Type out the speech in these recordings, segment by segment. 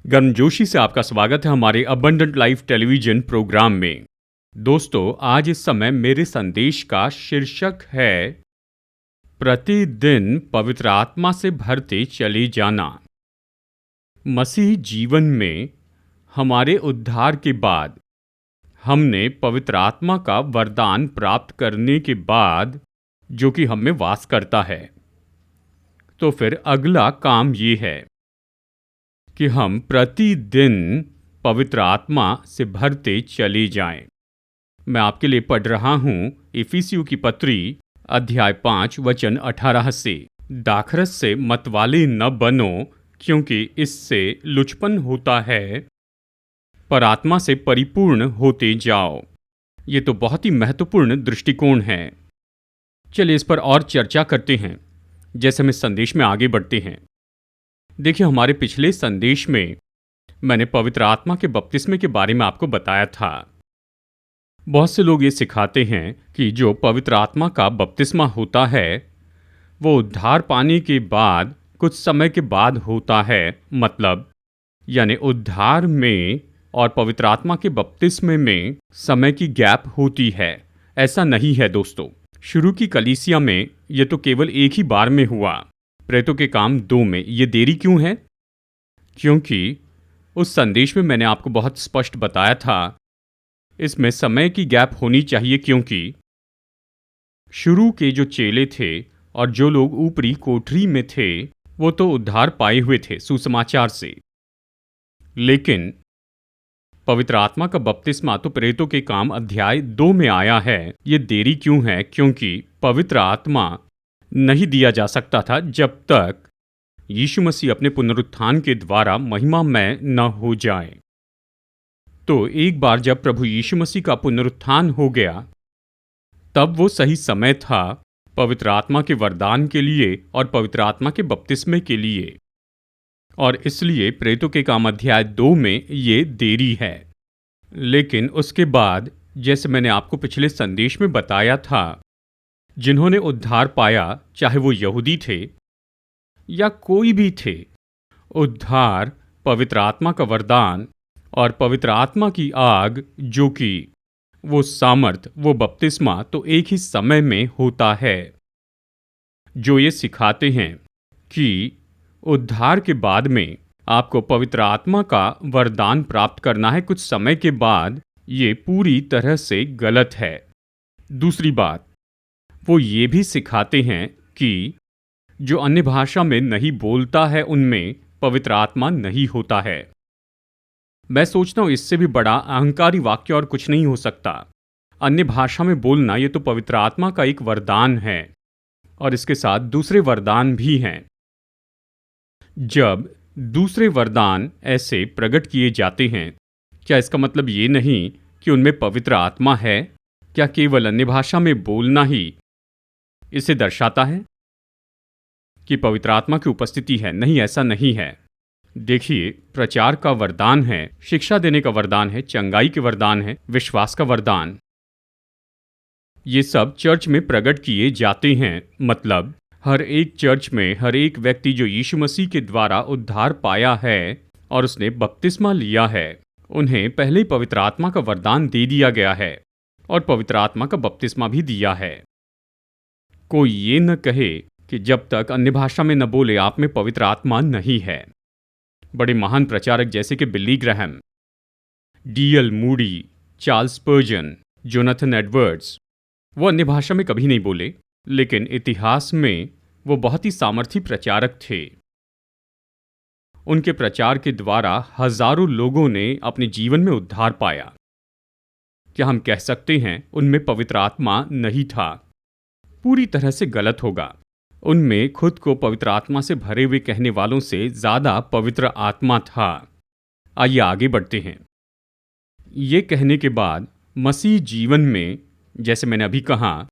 गर्मजोशी से आपका स्वागत है हमारे अबंडेंट लाइफ टेलीविजन प्रोग्राम में। दोस्तों, आज इस समय मेरे संदेश का शीर्षक है प्रतिदिन पवित्र आत्मा से भरते चले जाना। मसीह जीवन में हमारे उद्धार के बाद हमने पवित्र आत्मा का वरदान प्राप्त करने के बाद जो कि हम में वास करता है, तो फिर अगला काम ये है कि हम प्रतिदिन पवित्र आत्मा से भरते चले जाएं। मैं आपके लिए पढ़ रहा हूं इफिसियों की पत्री अध्याय 5 वचन 18 से। दाखरस से मतवाले न बनो, क्योंकि इससे लुचपन होता है, पर आत्मा से परिपूर्ण होते जाओ। ये तो बहुत ही महत्वपूर्ण दृष्टिकोण है। चलिए इस पर और चर्चा करते हैं जैसे हम इस संदेश में आगे बढ़ते हैं। देखिए, हमारे पिछले संदेश में मैंने पवित्र आत्मा के बपतिस्मे के बारे में आपको बताया था। बहुत से लोग ये सिखाते हैं कि जो पवित्र आत्मा का बपतिस्मा होता है वो उद्धार पाने के बाद कुछ समय के बाद होता है। मतलब यानी उद्धार में और पवित्र आत्मा के बपतिस्मे में समय की गैप होती है। ऐसा नहीं है दोस्तों। शुरू की कलीसिया में ये तो केवल एक ही बार में हुआ, प्रेरितों के काम 2 में। ये देरी क्यों है? क्योंकि उस संदेश में मैंने आपको बहुत स्पष्ट बताया था इसमें समय की गैप होनी चाहिए, क्योंकि शुरू के जो चेले थे और जो लोग ऊपरी कोठरी में थे वो तो उद्धार पाए हुए थे सुसमाचार से, लेकिन पवित्र आत्मा का बपतिस्मा तो प्रेरितों के काम अध्याय 2 में आया है। ये देरी क्यों है? क्योंकि पवित्र आत्मा नहीं दिया जा सकता था जब तक यीशु मसीह अपने पुनरुत्थान के द्वारा महिमामय न हो जाए। तो एक बार जब प्रभु यीशु मसीह का पुनरुत्थान हो गया, तब वो सही समय था पवित्र आत्मा के वरदान के लिए और पवित्र आत्मा के बपतिस्मे के लिए। और इसलिए प्रेरितों के काम अध्याय 2 में ये देरी है। लेकिन उसके बाद, जैसे मैंने आपको पिछले संदेश में बताया था, जिन्होंने उद्धार पाया, चाहे वो यहूदी थे या कोई भी थे, उद्धार, पवित्र आत्मा का वरदान और पवित्र आत्मा की आग, जो कि वो सामर्थ, वो बपतिस्मा, तो एक ही समय में होता है। जो ये सिखाते हैं कि उद्धार के बाद में आपको पवित्र आत्मा का वरदान प्राप्त करना है कुछ समय के बाद, ये पूरी तरह से गलत है। दूसरी बात, वो ये भी सिखाते हैं कि जो अन्य भाषा में नहीं बोलता है उनमें पवित्र आत्मा नहीं होता है। मैं सोचता हूं इससे भी बड़ा अहंकारी वाक्य और कुछ नहीं हो सकता। अन्य भाषा में बोलना ये तो पवित्र आत्मा का एक वरदान है, और इसके साथ दूसरे वरदान भी हैं। जब दूसरे वरदान ऐसे प्रकट किए जाते हैं, क्या इसका मतलब ये नहीं कि उनमें पवित्र आत्मा है? क्या केवल अन्य भाषा में बोलना ही इसे दर्शाता है कि पवित्र आत्मा की उपस्थिति है? नहीं, ऐसा नहीं है। देखिए, प्रचार का वरदान है, शिक्षा देने का वरदान है, चंगाई के वरदान है, विश्वास का वरदान, ये सब चर्च में प्रकट किए जाते हैं। मतलब हर एक चर्च में हर एक व्यक्ति जो यीशु मसीह के द्वारा उद्धार पाया है और उसने बपतिस्मा लिया है, उन्हें पहले ही पवित्र आत्मा का वरदान दे दिया गया है और पवित्र आत्मा का बपतिस्मा भी दिया है। कोई ये न कहे कि जब तक अन्य भाषा में न बोले आप में पवित्र आत्मा नहीं है। बड़े महान प्रचारक जैसे कि Billy Graham, D.L. Moody, Charles Spurgeon, Jonathan Edwards, वो अन्य भाषा में कभी नहीं बोले, लेकिन इतिहास में वो बहुत ही सामर्थी प्रचारक थे। उनके प्रचार के द्वारा हजारों लोगों ने अपने जीवन में उद्धार पाया। क्या हम कह सकते हैं उनमें पवित्र आत्मा नहीं था? पूरी तरह से गलत होगा। उनमें खुद को पवित्र आत्मा से भरे हुए कहने वालों से ज्यादा पवित्र आत्मा था। आइए आगे बढ़ते हैं। ये कहने के बाद मसीह जीवन में, जैसे मैंने अभी कहा,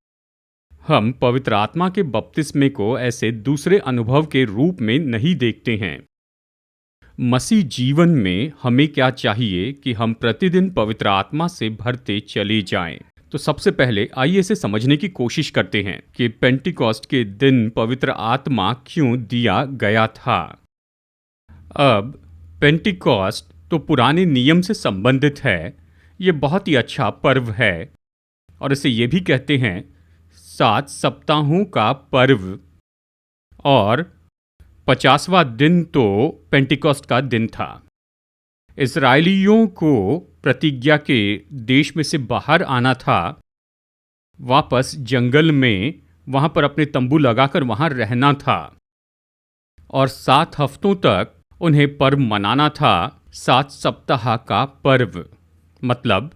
हम पवित्र आत्मा के बपतिस्मे को ऐसे दूसरे अनुभव के रूप में नहीं देखते हैं। मसीह जीवन में हमें क्या चाहिए कि हम प्रतिदिन पवित्र आत्मा से भरते चले जाएं। तो सबसे पहले आइए इसे समझने की कोशिश करते हैं कि पेंटिकॉस्ट के दिन पवित्र आत्मा क्यों दिया गया था। अब पेंटिकॉस्ट तो पुराने नियम से संबंधित है। ये बहुत ही अच्छा पर्व है और इसे ये भी कहते हैं 7 सप्ताहों का पर्व। और 50वां दिन तो पेंटिकॉस्ट का दिन था। इस्राएलियों को प्रतिज्ञा के देश में से बाहर आना था, वापस जंगल में वहां पर अपने तंबू लगाकर वहां रहना था और 7 हफ्तों तक उन्हें पर्व मनाना था। 7 सप्ताह का पर्व मतलब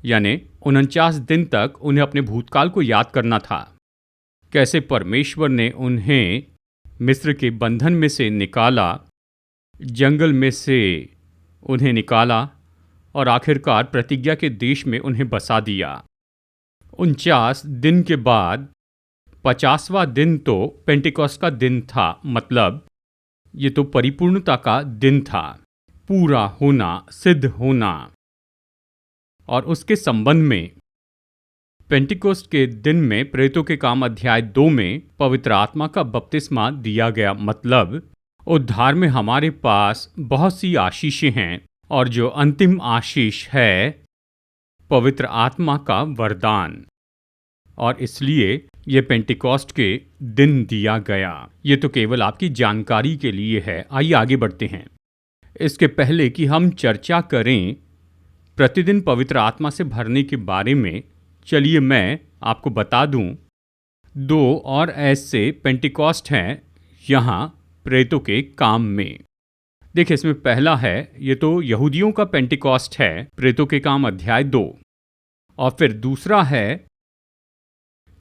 यानी 49 दिन तक उन्हें अपने भूतकाल को याद करना था, कैसे परमेश्वर ने उन्हें मिस्र के बंधन में से निकाला, जंगल में से उन्हें निकाला और आखिरकार प्रतिज्ञा के देश में उन्हें बसा दिया। 49 दिन के बाद 50वां दिन तो पेंटिकॉस्ट का दिन था, मतलब ये तो परिपूर्णता का दिन था, पूरा होना, सिद्ध होना। और उसके संबंध में पेंटिकोस्ट के दिन में प्रेरितों के काम अध्याय 2 में पवित्र आत्मा का बपतिस्मा दिया गया, मतलब उद्धार में हमारे पास बहुत सी आशीषें हैं और जो अंतिम आशीष है पवित्र आत्मा का वरदान। और इसलिए ये पेंटिकॉस्ट के दिन दिया गया। ये तो केवल आपकी जानकारी के लिए है। आइए आगे बढ़ते हैं। इसके पहले कि हम चर्चा करें प्रतिदिन पवित्र आत्मा से भरने के बारे में, चलिए मैं आपको बता दूं 2 और ऐसे पेंटिकॉस्ट हैं यहाँ प्रेरितों के काम में। देखिए, इसमें पहला है, ये तो यहूदियों का पेंटिकॉस्ट है, प्रेरितों के काम अध्याय 2। और फिर दूसरा है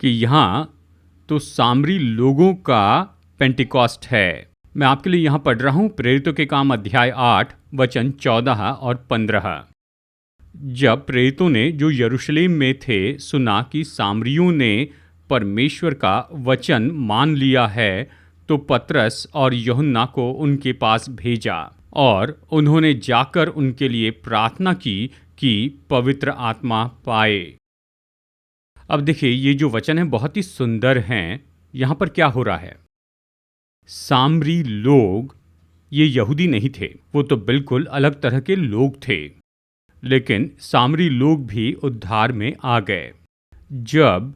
कि यहाँ तो सामरी लोगों का पेंटिकॉस्ट है। मैं आपके लिए यहाँ पढ़ रहा हूँ प्रेरितों के काम अध्याय 8 वचन 14 और 15। जब प्रेरितों ने जो यरूशलेम में थे सुना कि सामरियों ने परमेश्वर का वचन मान लिया है, तो पतरस और यूहन्ना को उनके पास भेजा और उन्होंने जाकर उनके लिए प्रार्थना की कि पवित्र आत्मा पाए। अब देखिए, ये जो वचन है बहुत ही सुंदर हैं। यहाँ पर क्या हो रहा है, सामरी लोग ये यहूदी नहीं थे, वो तो बिल्कुल अलग तरह के लोग थे, लेकिन सामरी लोग भी उद्धार में आ गए। जब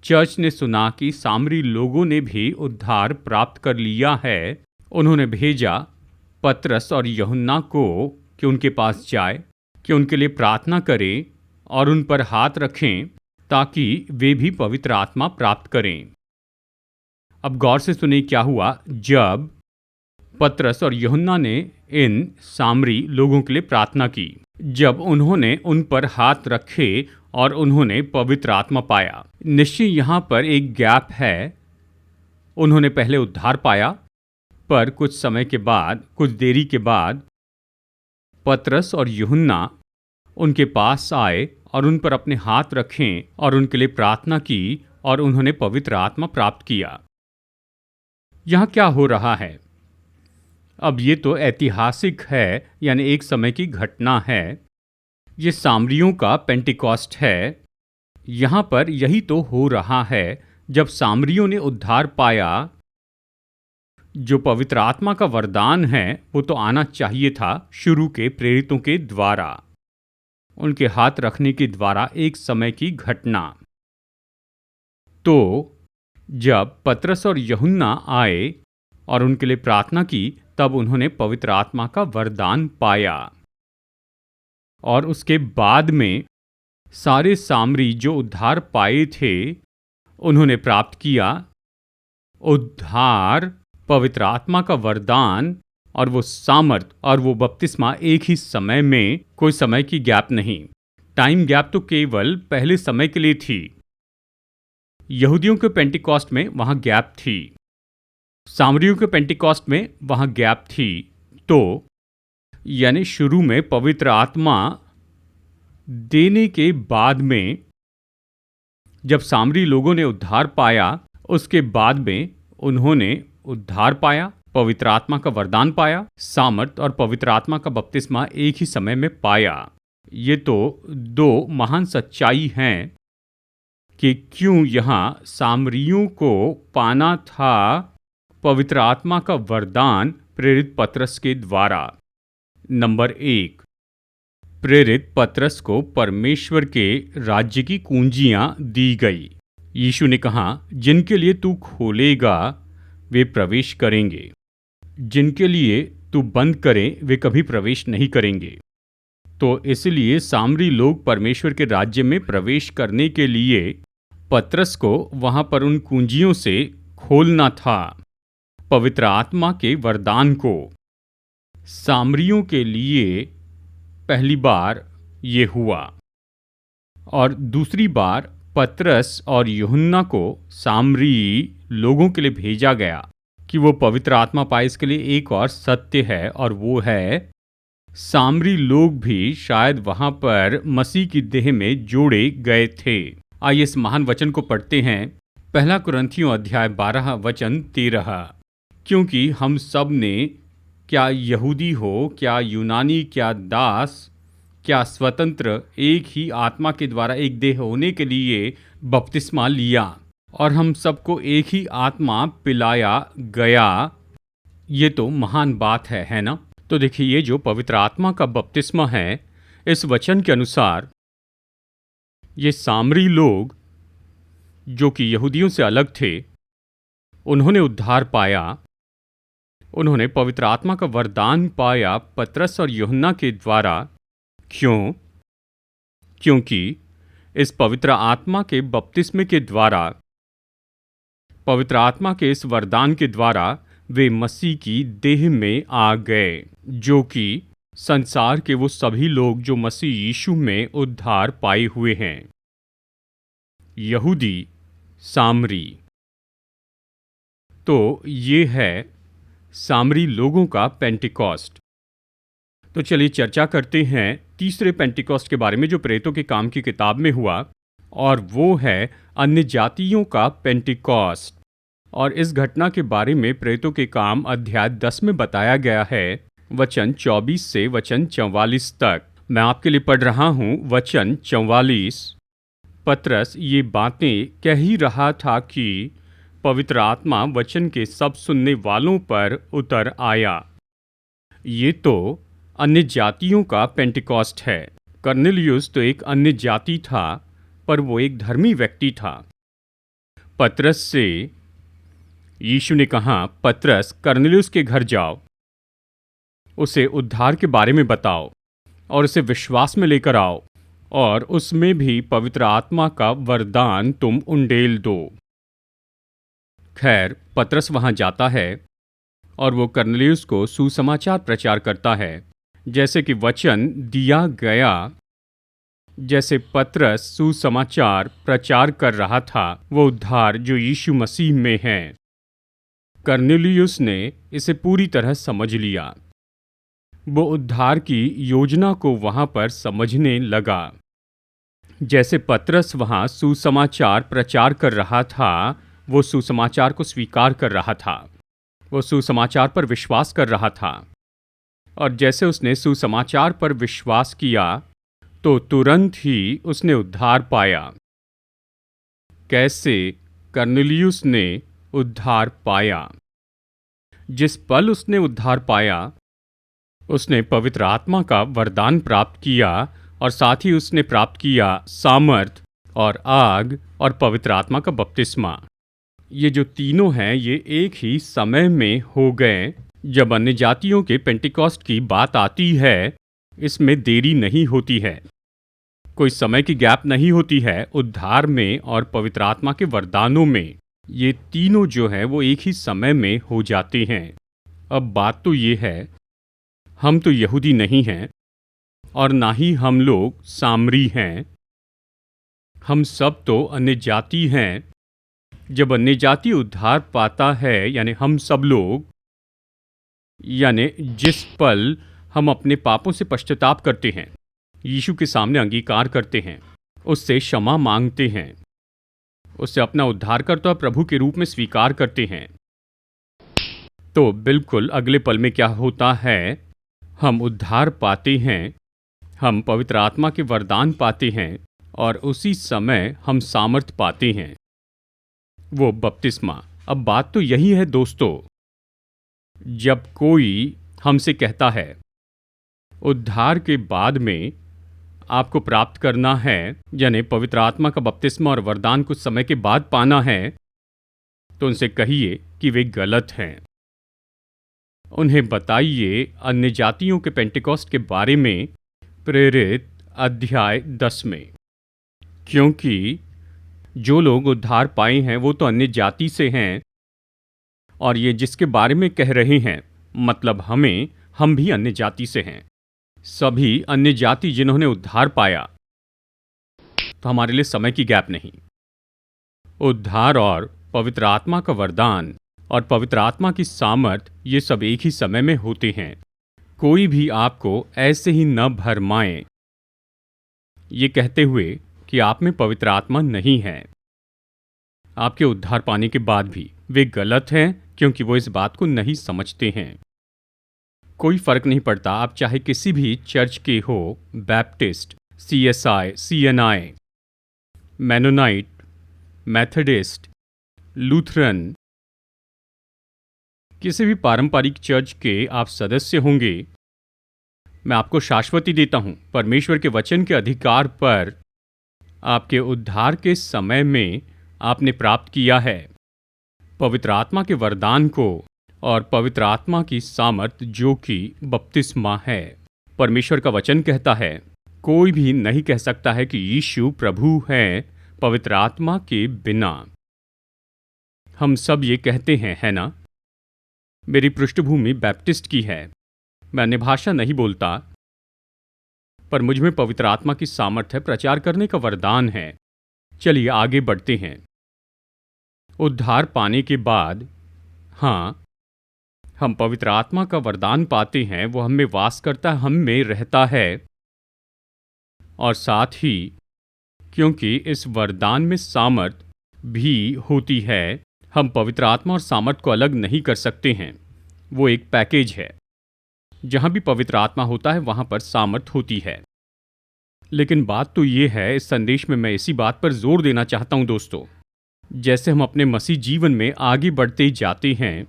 चर्च ने सुना कि सामरी लोगों ने भी उद्धार प्राप्त कर लिया है, उन्होंने भेजा पतरस और यूहन्ना को कि उनके पास जाए, कि उनके लिए प्रार्थना करें और उन पर हाथ रखें ताकि वे भी पवित्र आत्मा प्राप्त करें। अब गौर से सुनिए क्या हुआ। जब पतरस और यूहन्ना ने इन सामरी लोगों के लिए प्रार्थना की, जब उन्होंने उन पर हाथ रखे और उन्होंने पवित्र आत्मा पाया। निश्चय यहाँ पर एक गैप है। उन्होंने पहले उद्धार पाया, पर कुछ समय के बाद, कुछ देरी के बाद पतरस और यूहन्ना उनके पास आए और उन पर अपने हाथ रखें और उनके लिए प्रार्थना की और उन्होंने पवित्र आत्मा प्राप्त किया। यहाँ क्या हो रहा है? अब ये तो ऐतिहासिक है, यानी एक समय की घटना है। ये सामरियों का पेंटिकॉस्ट है। यहाँ पर यही तो हो रहा है। जब सामरियों ने उद्धार पाया, जो पवित्र आत्मा का वरदान है वो तो आना चाहिए था शुरू के प्रेरितों के द्वारा, उनके हाथ रखने के द्वारा, एक समय की घटना। तो जब पतरस और यूहन्ना आए और उनके लिए प्रार्थना की, तब उन्होंने पवित्र आत्मा का वरदान पाया। और उसके बाद में सारे सामरी जो उद्धार पाए थे उन्होंने प्राप्त किया उद्धार, पवित्र आत्मा का वरदान और वो सामर्थ और वो बपतिस्मा एक ही समय में, कोई समय की गैप नहीं। टाइम गैप तो केवल पहले समय के लिए थी। यहूदियों के पेंटिकॉस्ट में वहां गैप थी, सामरियों के पेंटिकॉस्ट में वहां गैप थी। तो यानी शुरू में पवित्र आत्मा देने के बाद में जब सामरी लोगों ने उद्धार पाया, उसके बाद में उन्होंने उद्धार पाया, पवित्र आत्मा का वरदान पाया, सामर्थ और पवित्र आत्मा का बपतिस्मा एक ही समय में पाया। ये तो दो महान सच्चाई हैं कि क्यों यहाँ सामरियों को पाना था पवित्र आत्मा का वरदान प्रेरित पतरस के द्वारा। नंबर 1, प्रेरित पतरस को परमेश्वर के राज्य की कुंजियां दी गई। यीशु ने कहा, जिनके लिए तू खोलेगा वे प्रवेश करेंगे, जिनके लिए तू बंद करे वे कभी प्रवेश नहीं करेंगे। तो इसलिए सामरी लोग परमेश्वर के राज्य में प्रवेश करने के लिए पतरस को वहां पर उन कुंजियों से खोलना था। पवित्र आत्मा के वरदान को सामरियों के लिए पहली बार ये हुआ, और दूसरी बार पतरस और यूहन्ना को सामरी लोगों के लिए भेजा गया कि वो पवित्र आत्मा पाए। इसके लिए एक और सत्य है, और वो है सामरी लोग भी शायद वहां पर मसीह की देह में जोड़े गए थे। आइए इस महान वचन को पढ़ते हैं। पहला कुरिन्थियों अध्याय 12 वचन 13। क्योंकि हम सब ने, क्या यहूदी हो, क्या यूनानी, क्या दास, क्या स्वतंत्र, एक ही आत्मा के द्वारा एक देह होने के लिए बपतिस्मा लिया, और हम सबको एक ही आत्मा पिलाया गया। ये तो महान बात है ना? तो देखिए, ये जो पवित्र आत्मा का बपतिस्मा है, इस वचन के अनुसार ये सामरी लोग जो कि यहूदियों से अलग थे, उन्होंने उद्धार पाया, उन्होंने पवित्र आत्मा का वरदान पाया पतरस और यूहन्ना के द्वारा। क्यों? क्योंकि इस पवित्र आत्मा के बपतिस्मे के द्वारा, पवित्र आत्मा के इस वरदान के द्वारा वे मसीह की देह में आ गए, जो कि संसार के वो सभी लोग जो मसीह यीशु में उद्धार पाए हुए हैं। यहूदी, सामरी। तो ये है सामरी लोगों का पेंटिकॉस्ट। तो चलिए चर्चा करते हैं तीसरे पेंटिकॉस्ट के बारे में, जो प्रेरितों के काम की किताब में हुआ, और वो है अन्य जातियों का पेंटिकॉस्ट। और इस घटना के बारे में प्रेरितों के काम अध्याय 10 में बताया गया है, वचन 24 से वचन 44 तक। मैं आपके लिए पढ़ रहा हूं वचन 44। पतरस ये बातें कह ही रहा था कि पवित्र आत्मा वचन के सब सुनने वालों पर उतर आया। ये तो अन्य जातियों का पेंटिकॉस्ट है। कर्नेलियुस तो एक अन्य जाति था, पर वो एक धर्मी व्यक्ति था। पतरस से यीशु ने कहा, पतरस, कर्नेलियुस के घर जाओ, उसे उद्धार के बारे में बताओ और उसे विश्वास में लेकर आओ, और उसमें भी पवित्र आत्मा का वरदान तुम उंडेल दो। खैर, पतरस वहां जाता है और वो कर्नेलियुस को सुसमाचार प्रचार करता है, जैसे कि वचन दिया गया। जैसे पतरस सुसमाचार प्रचार कर रहा था, वो उद्धार जो यीशु मसीह में है, कर्नेलियुस ने इसे पूरी तरह समझ लिया। वो उद्धार की योजना को वहां पर समझने लगा। जैसे पतरस वहां सुसमाचार प्रचार कर रहा था, वो सुसमाचार को स्वीकार कर रहा था, वो सुसमाचार पर विश्वास कर रहा था, और जैसे उसने सुसमाचार पर विश्वास किया तो तुरंत ही उसने उद्धार पाया। कैसे कर्नेलियुस ने उद्धार पाया? जिस पल उसने उद्धार पाया, उसने पवित्र आत्मा का वरदान प्राप्त किया, और साथ ही उसने प्राप्त किया सामर्थ और आग और पवित्र आत्मा का बपतिस्मा। ये जो तीनों हैं, ये एक ही समय में हो गए। जब अन्य जातियों के पेंटिकॉस्ट की बात आती है, इसमें देरी नहीं होती है, कोई समय की गैप नहीं होती है। उद्धार में और पवित्र आत्मा के वरदानों में ये तीनों जो है वो एक ही समय में हो जाते हैं। अब बात तो ये है, हम तो यहूदी नहीं हैं और ना ही हम लोग सामरी हैं, हम सब तो अन्य जाति हैं। जब अन्य जाति उद्धार पाता है, यानी हम सब लोग, यानी जिस पल हम अपने पापों से पश्चाताप करते हैं, यीशु के सामने अंगीकार करते हैं, उससे क्षमा मांगते हैं, उससे अपना उद्धारकर्ता प्रभु के रूप में स्वीकार करते हैं, तो बिल्कुल अगले पल में क्या होता है, हम उद्धार पाते हैं, हम पवित्र आत्मा के वरदान पाते हैं और उसी समय हम सामर्थ पाते हैं, वो बपतिस्मा। अब बात तो यही है दोस्तों, जब कोई हमसे कहता है उद्धार के बाद में आपको प्राप्त करना है, यानी पवित्र आत्मा का बपतिस्मा और वरदान कुछ समय के बाद पाना है, तो उनसे कहिए कि वे गलत हैं। उन्हें बताइए अन्य जातियों के पेंटेकोस्ट के बारे में प्रेरित अध्याय 10 में, क्योंकि जो लोग उद्धार पाए हैं वो तो अन्य जाति से हैं, और ये जिसके बारे में कह रहे हैं मतलब हम भी अन्य जाति से हैं। सभी अन्य जाति जिन्होंने उद्धार पाया, तो हमारे लिए समय की गैप नहीं। उद्धार और पवित्र आत्मा का वरदान और पवित्र आत्मा की सामर्थ, ये सब एक ही समय में होते हैं। कोई भी आपको ऐसे ही न भरमाए ये कहते हुए कि आप में पवित्र आत्मा नहीं है। आपके उद्धार पाने के बाद भी वे गलत हैं, क्योंकि वो इस बात को नहीं समझते हैं। कोई फर्क नहीं पड़ता आप चाहे किसी भी चर्च के हो, Baptist, CSI, CNI, Mennonite, Methodist, Lutheran, किसी भी पारंपरिक चर्च के आप सदस्य होंगे। मैं आपको शाश्वती देता हूं, परमेश्वर के वचन के अधिकार पर आपके उद्धार के समय में आपने प्राप्त किया है पवित्र आत्मा के वरदान को और पवित्र आत्मा की सामर्थ, जो कि बपतिस्मा है। परमेश्वर का वचन कहता है, कोई भी नहीं कह सकता है कि यीशु प्रभु है पवित्र आत्मा के बिना। हम सब ये कहते हैं, है ना? मेरी पृष्ठभूमि बैप्टिस्ट की है, मैं अन्य भाषा नहीं बोलता, पर मुझ में पवित्र आत्मा की सामर्थ है, प्रचार करने का वरदान है। चलिए आगे बढ़ते हैं। उद्धार पाने के बाद हम पवित्र आत्मा का वरदान पाते हैं, वो हम में वास करता है, हम में रहता है, और साथ ही क्योंकि इस वरदान में सामर्थ भी होती है, हम पवित्र आत्मा और सामर्थ को अलग नहीं कर सकते हैं। वो एक पैकेज है। जहाँ भी पवित्र आत्मा होता है वहाँ पर सामर्थ होती है। लेकिन बात तो ये है, इस संदेश में मैं इसी बात पर जोर देना चाहता हूँ दोस्तों, जैसे हम अपने मसीह जीवन में आगे बढ़ते जाते हैं,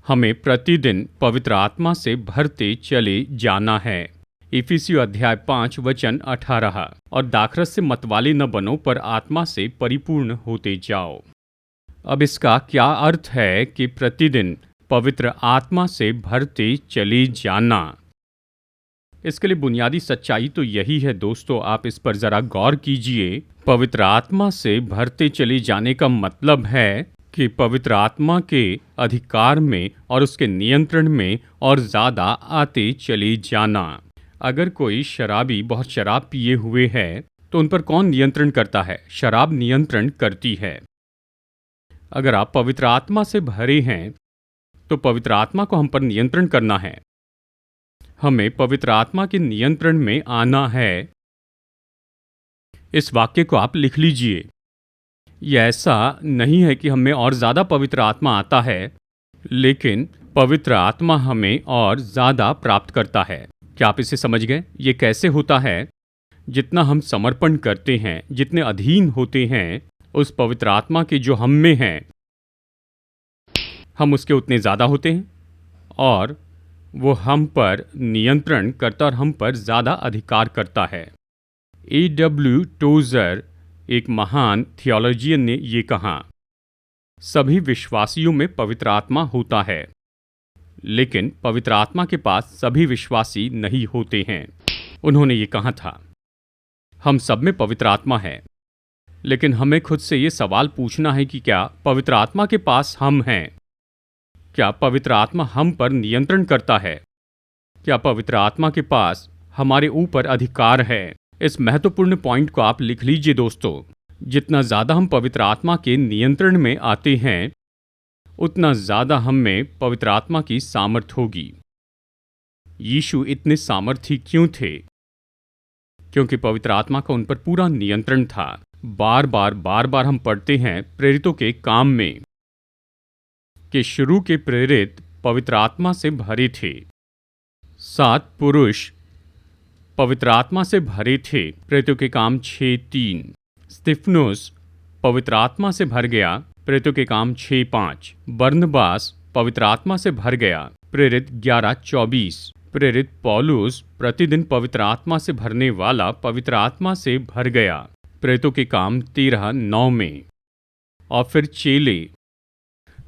हमें प्रतिदिन पवित्र आत्मा से भरते चले जाना है। इफिसियों अध्याय 5 वचन 18, और दाखरस से मतवाले न बनो, पर आत्मा से परिपूर्ण होते जाओ। अब इसका क्या अर्थ है कि प्रतिदिन पवित्र आत्मा से भरते चले जाना? इसके लिए बुनियादी सच्चाई तो यही है दोस्तों, आप इस पर जरा गौर कीजिए। पवित्र आत्मा से भरते चले जाने का मतलब है कि पवित्र आत्मा के अधिकार में और उसके नियंत्रण में और ज़्यादा आते चले जाना। अगर कोई शराबी बहुत शराब पिए हुए है तो उन पर कौन नियंत्रण करता है? शराब नियंत्रण करती है। अगर आप पवित्र आत्मा से भरे हैं तो पवित्र आत्मा को हम पर नियंत्रण करना है। हमें पवित्र आत्मा के नियंत्रण में आना है। इस वाक्य को आप लिख लीजिए। यह ऐसा नहीं है कि हमें और ज़्यादा पवित्र आत्मा आता है, लेकिन पवित्र आत्मा हमें और ज़्यादा प्राप्त करता है। क्या आप इसे समझ गए? ये कैसे होता है? जितना हम समर्पण करते हैं, जितने अधीन होते हैं उस पवित्र आत्मा के जो हम में हैं, हम उसके उतने ज़्यादा होते हैं, और वो हम पर नियंत्रण करता और हम पर ज़्यादा अधिकार करता है। A.W. टोजर, एक महान थियोलॉजियन, ने ये कहा, सभी विश्वासियों में पवित्र आत्मा होता है, लेकिन पवित्र आत्मा के पास सभी विश्वासी नहीं होते हैं। उन्होंने ये कहा था, हम सब में पवित्र आत्मा है, लेकिन हमें खुद से ये सवाल पूछना है कि क्या पवित्र आत्मा के पास हम हैं? क्या पवित्र आत्मा हम पर नियंत्रण करता है? क्या पवित्र आत्मा के पास हमारे ऊपर अधिकार है? इस महत्वपूर्ण पॉइंट को आप लिख लीजिए दोस्तों। जितना ज़्यादा हम पवित्र आत्मा के नियंत्रण में आते हैं, उतना ज़्यादा हम में पवित्र आत्मा की सामर्थ होगी। यीशु इतने सामर्थी क्यों थे? क्योंकि पवित्र आत्मा का उन पर पूरा नियंत्रण था। बार बार हम पढ़ते हैं प्रेरितों के काम में कि शुरू के प्रेरित पवित्र आत्मा से भरे थे। 7 पुरुष पवित्र आत्मा से भरे थे। प्रेरितों के काम 6:3। स्तिफनुस पवित्र आत्मा से भर गया। प्रेरितों के काम 6:5। बरनबास पवित्र आत्मा से भर गया। प्रेरित 11:24। प्रेरित पौलुस प्रतिदिन पवित्र आत्मा से भरने वाला पवित्र आत्मा से भर गया। प्रेरितों के काम 13:9 में। और फिर चेले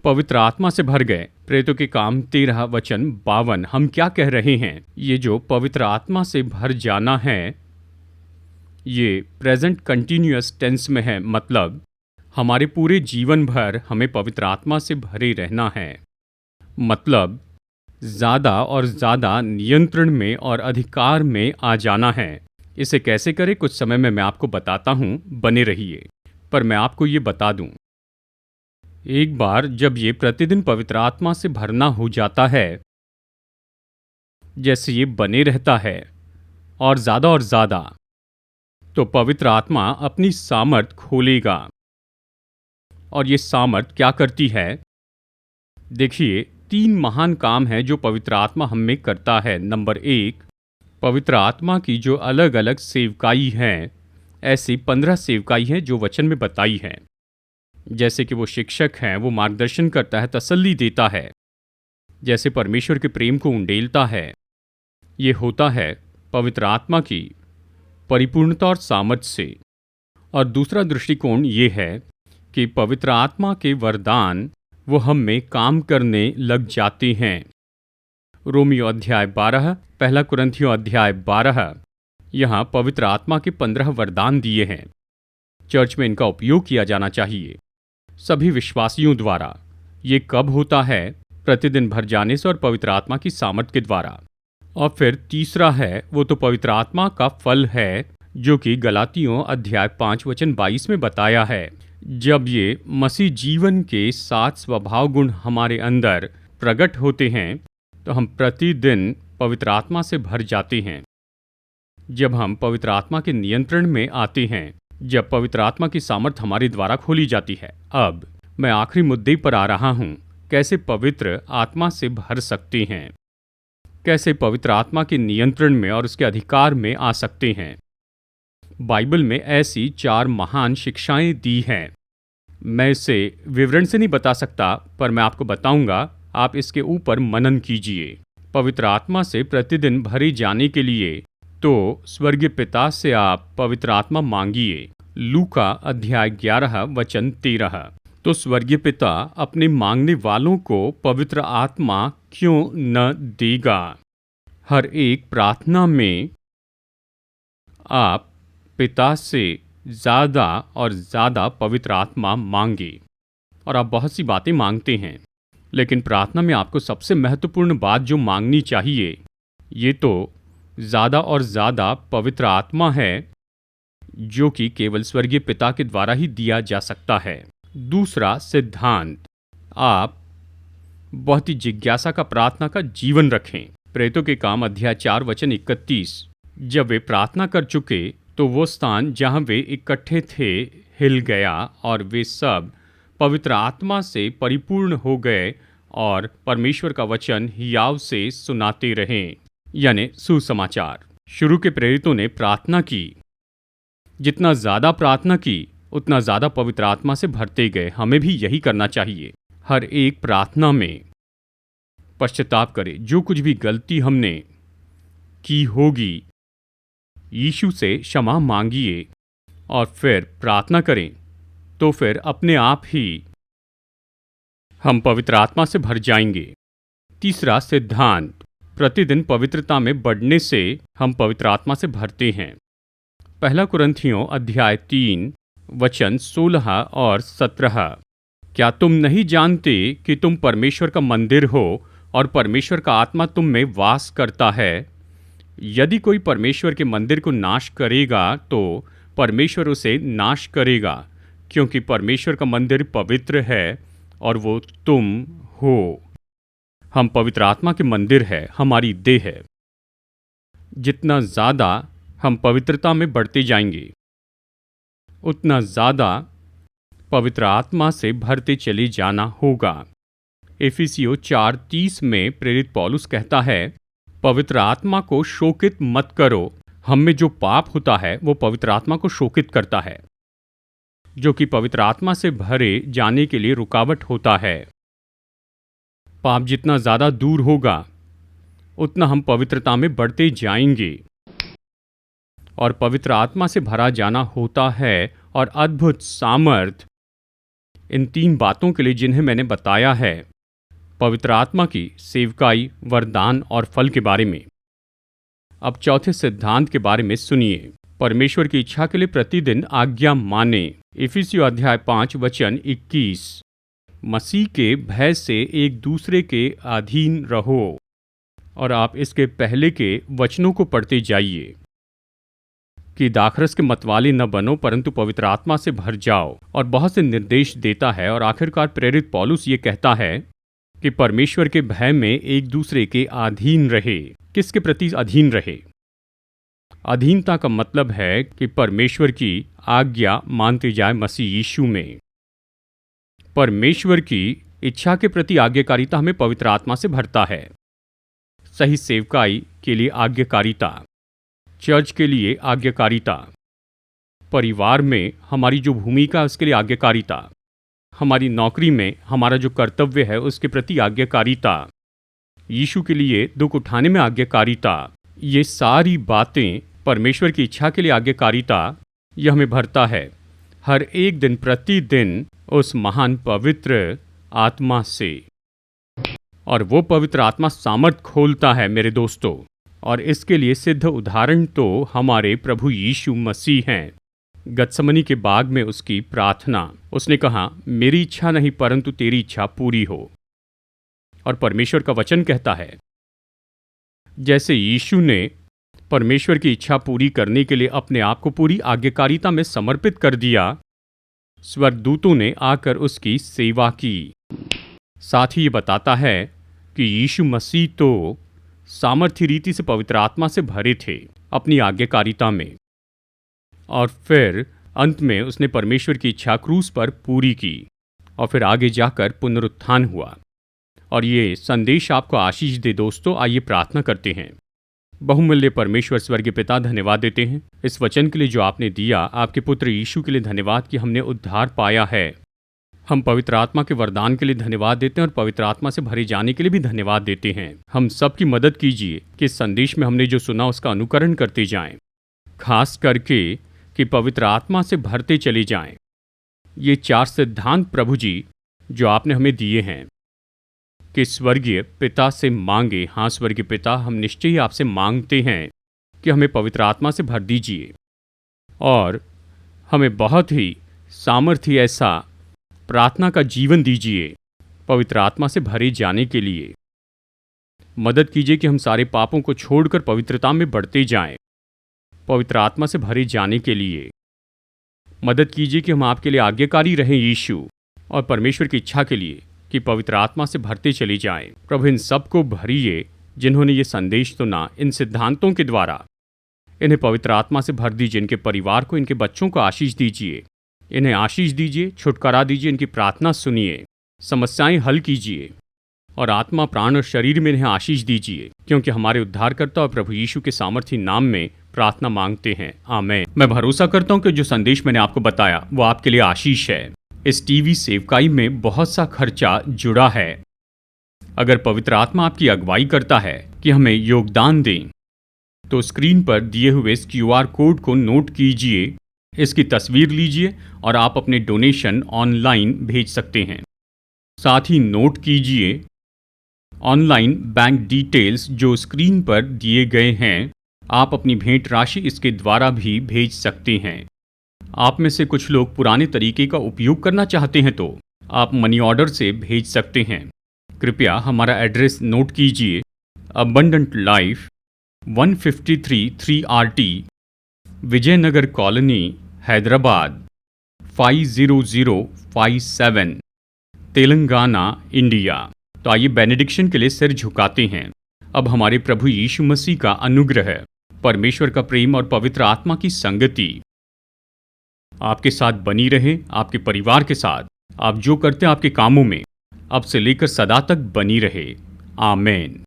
पवित्र आत्मा से भर गए। प्रेरितों के काम 13:52। हम क्या कह रहे हैं? ये जो पवित्र आत्मा से भर जाना है, ये प्रेजेंट कंटिन्यूअस टेंस में है, मतलब हमारे पूरे जीवन भर हमें पवित्र आत्मा से भरे रहना है। मतलब ज़्यादा और ज़्यादा नियंत्रण में और अधिकार में आ जाना है। इसे कैसे करें, कुछ समय में मैं आपको बताता हूँ, बने रहिए। पर मैं आपको ये बता दूँ, एक बार जब ये प्रतिदिन पवित्र आत्मा से भरना हो जाता है, जैसे ये बने रहता है और ज़्यादा, तो पवित्र आत्मा अपनी सामर्थ खोलेगा। और ये सामर्थ क्या करती है? देखिए, 3 महान काम हैं जो पवित्र आत्मा हम में करता है। नंबर 1, पवित्र आत्मा की जो अलग अलग सेवकाई हैं, ऐसी 15 सेवकाई हैं जो वचन में बताई हैं। जैसे कि वो शिक्षक हैं, वो मार्गदर्शन करता है, तसल्ली देता है, जैसे परमेश्वर के प्रेम को उंडेलता है। ये होता है पवित्र आत्मा की परिपूर्णता और सामर्थ से। और दूसरा दृष्टिकोण ये है कि पवित्र आत्मा के वरदान वो हम में काम करने लग जाते हैं। रोमियो अध्याय 12, पहला कुरिन्थियों अध्याय 12, यहाँ पवित्र आत्मा के 15 वरदान दिए हैं। चर्च में इनका उपयोग किया जाना चाहिए सभी विश्वासियों द्वारा। ये कब होता है? प्रतिदिन भर जाने से और पवित्र आत्मा की सामर्थ के द्वारा। और फिर तीसरा है, वो तो पवित्र आत्मा का फल है, जो कि गलातियों अध्याय 5 वचन 22 में बताया है। जब ये मसीह जीवन के 7 स्वभाव गुण हमारे अंदर प्रकट होते हैं, तो हम प्रतिदिन पवित्र आत्मा से भर जाते हैं। जब हम पवित्र आत्मा के नियंत्रण में आते हैं, जब पवित्र आत्मा की सामर्थ हमारे द्वारा खोली जाती है। अब मैं आखिरी मुद्दे पर आ रहा हूँ, कैसे पवित्र आत्मा से भर सकते हैं, कैसे पवित्र आत्मा के नियंत्रण में और उसके अधिकार में आ सकते हैं। बाइबल में ऐसी 4 महान शिक्षाएं दी हैं। मैं इसे विवरण से नहीं बता सकता, पर मैं आपको बताऊंगा, आप इसके ऊपर मनन कीजिए। पवित्र आत्मा से प्रतिदिन भरे जाने के लिए तो स्वर्गीय पिता से आप पवित्र आत्मा मांगिए। लूका अध्याय 11 वचन 13। तो स्वर्गीय पिता अपने मांगने वालों को पवित्र आत्मा क्यों न देगा? हर एक प्रार्थना में आप पिता से ज़्यादा और ज़्यादा पवित्र आत्मा मांगे। और आप बहुत सी बातें मांगते हैं, लेकिन प्रार्थना में आपको सबसे महत्वपूर्ण बात जो मांगनी चाहिए, ये तो ज़्यादा और ज़्यादा पवित्र आत्मा है, जो कि केवल स्वर्गीय पिता के द्वारा ही दिया जा सकता है। दूसरा सिद्धांत, आप बहुत ही जिज्ञासा का प्रार्थना का जीवन रखें। प्रेरितों के काम अध्याय 4 वचन 31। जब वे प्रार्थना कर चुके तो वो स्थान जहाँ वे इकट्ठे थे हिल गया और वे सब पवित्र आत्मा से परिपूर्ण हो गए और परमेश्वर का वचन हियाव से सुनाते रहे, यानी सुसमाचार। शुरू के प्रेरितों ने प्रार्थना की, जितना ज़्यादा प्रार्थना की उतना ज़्यादा पवित्र आत्मा से भरते गए। हमें भी यही करना चाहिए। हर एक प्रार्थना में पश्चाताप करें। जो कुछ भी गलती हमने की होगी, यीशु से क्षमा मांगिए और फिर प्रार्थना करें, तो फिर अपने आप ही हम पवित्र आत्मा से भर जाएंगे। तीसरा सिद्धांत, प्रतिदिन पवित्रता में बढ़ने से हम पवित्र आत्मा से भरते हैं। पहला कुरिन्थियों अध्याय 3 वचन 16 और 17। क्या तुम नहीं जानते कि तुम परमेश्वर का मंदिर हो और परमेश्वर का आत्मा तुम में वास करता है? यदि कोई परमेश्वर के मंदिर को नाश करेगा तो परमेश्वर उसे नाश करेगा, क्योंकि परमेश्वर का मंदिर पवित्र है और वो तुम हो। हम पवित्र आत्मा के मंदिर है, हमारी देह है। जितना ज़्यादा हम पवित्रता में बढ़ते जाएंगे, उतना ज़्यादा पवित्र आत्मा से भरते चले जाना होगा। इफिसियों 4:30 में प्रेरित पौलुस कहता है, पवित्र आत्मा को शोकित मत करो, हम में जो पाप होता है वो पवित्र आत्मा को शोकित करता है, जो कि पवित्र आत्मा से भरे जाने के लिए रुकावट होता है। पाप जितना ज़्यादा दूर होगा उतना हम पवित्रता में बढ़ते जाएंगे। और पवित्र आत्मा से भरा जाना होता है और अद्भुत सामर्थ, इन 3 बातों के लिए जिन्हें मैंने बताया है, पवित्र आत्मा की सेवकाई, वरदान और फल के बारे में। अब चौथे सिद्धांत के बारे में सुनिए। परमेश्वर की इच्छा के लिए प्रतिदिन आज्ञा माने। इफिसियों अध्याय 5 वचन 21। मसीह के भय से एक दूसरे के अधीन रहो। और आप इसके पहले के वचनों को पढ़ते जाइए कि दाखरस के मतवाले न बनो परंतु पवित्र आत्मा से भर जाओ, और बहुत से निर्देश देता है। और आखिरकार प्रेरित पौलुस ये कहता है कि परमेश्वर के भय में एक दूसरे के अधीन रहे। किसके प्रति अधीन रहे? अधीनता का मतलब है कि परमेश्वर की आज्ञा मानते जाए मसीह यीशु में। परमेश्वर की इच्छा के प्रति आज्ञाकारिता हमें पवित्र आत्मा से भरता है। सही सेवकाई के लिए आज्ञाकारिता, चर्च के लिए आज्ञाकारिता, परिवार में हमारी जो भूमिका है उसके लिए आज्ञाकारिता, हमारी नौकरी में हमारा जो कर्तव्य है उसके प्रति आज्ञाकारिता, यीशु के लिए दुख उठाने में आज्ञाकारिता, ये सारी बातें परमेश्वर की इच्छा के लिए आज्ञाकारिता, यह हमें भरता है हर एक दिन प्रतिदिन उस महान पवित्र आत्मा से। और वो पवित्र आत्मा सामर्थ खोलता है मेरे दोस्तों। और इसके लिए सिद्ध उदाहरण तो हमारे प्रभु यीशु मसीह हैं। गत्समनी के बाग में उसकी प्रार्थना, उसने कहा, मेरी इच्छा नहीं परंतु तेरी इच्छा पूरी हो। और परमेश्वर का वचन कहता है, जैसे यीशु ने परमेश्वर की इच्छा पूरी करने के लिए अपने आप को पूरी आज्ञाकारिता में समर्पित कर दिया, स्वर्गदूतों ने आकर उसकी सेवा की। साथ ही ये बताता है कि यीशु मसीह तो सामर्थ्य रीति से पवित्र आत्मा से भरे थे अपनी आज्ञाकारिता में, और फिर अंत में उसने परमेश्वर की इच्छा क्रूस पर पूरी की, और फिर आगे जाकर पुनरुत्थान हुआ। और ये संदेश आपको आशीष दे दोस्तों। आइए प्रार्थना करते हैं। बहुमूल्य परमेश्वर स्वर्गीय पिता, धन्यवाद देते हैं इस वचन के लिए जो आपने दिया। आपके पुत्र यीशु के लिए धन्यवाद कि हमने उद्धार पाया है। हम पवित्र आत्मा के वरदान के लिए धन्यवाद देते हैं और पवित्र आत्मा से भरे जाने के लिए भी धन्यवाद देते हैं। हम सबकी मदद कीजिए कि इस संदेश में हमने जो सुना उसका अनुकरण करते जाएं, खास करके कि पवित्र आत्मा से भरते चले जाएं। ये 4 सिद्धांत प्रभु जी जो आपने हमें दिए हैं कि स्वर्गीय पिता से मांगे। हाँ स्वर्गीय पिता, हम निश्चय ही आपसे मांगते हैं कि हमें पवित्र आत्मा से भर दीजिए और हमें बहुत ही सामर्थ्य ऐसा प्रार्थना का जीवन दीजिए पवित्र आत्मा से भरे जाने के लिए। मदद कीजिए कि हम सारे पापों को छोड़कर पवित्रता में बढ़ते जाएं, पवित्र आत्मा से भरे जाने के लिए। मदद कीजिए कि हम आपके लिए आज्ञाकारी रहें यीशु, और परमेश्वर की इच्छा के लिए कि पवित्र आत्मा से भरते चले जाएं। प्रभु इन सबको भरिए जिन्होंने ये संदेश सुना। इन सिद्धांतों के द्वारा इन्हें पवित्र आत्मा से भर दीजिए। इनके परिवार को, इनके बच्चों को आशीष दीजिए। इन्हें आशीष दीजिए, छुटकारा दीजिए, इनकी प्रार्थना सुनिए, समस्याएं हल कीजिए और आत्मा, प्राण और शरीर में इन्हें आशीष दीजिए, क्योंकि हमारे उद्धारकर्ता और प्रभु यीशु के सामर्थी नाम में प्रार्थना मांगते हैं, आमीन। मैं भरोसा करता हूं कि जो संदेश मैंने आपको बताया वो आपके लिए आशीष है। इस टीवी सेवकाई में बहुत सा खर्चा जुड़ा है। अगर पवित्र आत्मा आपकी अगुवाई करता है कि हमें योगदान दें, तो स्क्रीन पर दिए हुए इस QR कोड को नोट कीजिए, इसकी तस्वीर लीजिए और आप अपने डोनेशन ऑनलाइन भेज सकते हैं। साथ ही नोट कीजिए ऑनलाइन बैंक डिटेल्स जो स्क्रीन पर दिए गए हैं। आप अपनी भेंट राशि इसके द्वारा भी भेज सकते हैं। आप में से कुछ लोग पुराने तरीके का उपयोग करना चाहते हैं तो आप मनी ऑर्डर से भेज सकते हैं। कृपया हमारा एड्रेस नोट कीजिए, abundant life 153 3RT Vijayanagar colony, Hyderabad 50057, Telangana, India. तो आइए बेनेडिक्शन के लिए सिर झुकाते हैं। अब हमारे प्रभु यीशु मसीह का अनुग्रह, परमेश्वर का प्रेम और पवित्र आत्मा की संगति आपके साथ बनी रहे, आपके परिवार के साथ, आप जो करते हैं आपके कामों में अब से लेकर सदा तक बनी रहे, आमीन।